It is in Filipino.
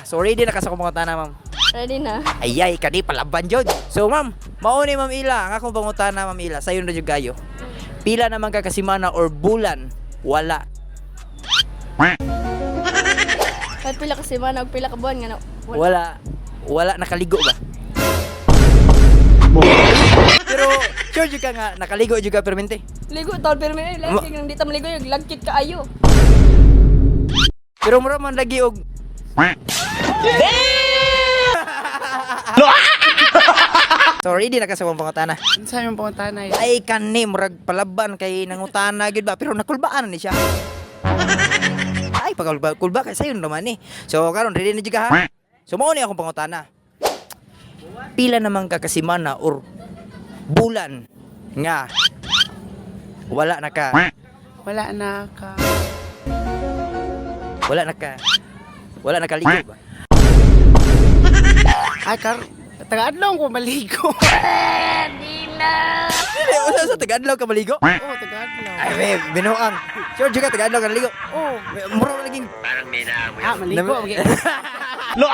So ready na ka sa akong pangutana, ma'am? Ready na. Ayay, kani palaban jud. So ma'am, mao ni Ma'am Ila, ang akong pangutana, Ma'am Ila, sayon ra jud kayo. Pila naman ka kasimana or bulan wala? Kahit pila ka semana o pila ka buwan nga na. Wala nakaligo ba? Pero sure jud ka nga nakaligo jud ka permente. Ligo taon pero may lagi nang di ta maligo yung lagkit ka ayo. Pero mura man lagi og So ready na ka sa akong pangutana. Sa yung pangutana Ay kani murag palaban kay nangutana gyud ba pero nakulbaan ni siya. Ay pagkulba kay sayon naman ni. So karon ready na jud ka ha? So mao ni akong pangutana. Pila naman ka kasimana or bulan nga wala na ka wala na ka. wala nakaligo ba? Ay, taga-adlaw ko maligo. Dili usa sa taga-adlaw ka maligo? Oo, taga-adlaw. Ay may binuang. Sure jud ka taga-adlaw ka maligo. Oo. Mura man laging Maligo. Lo!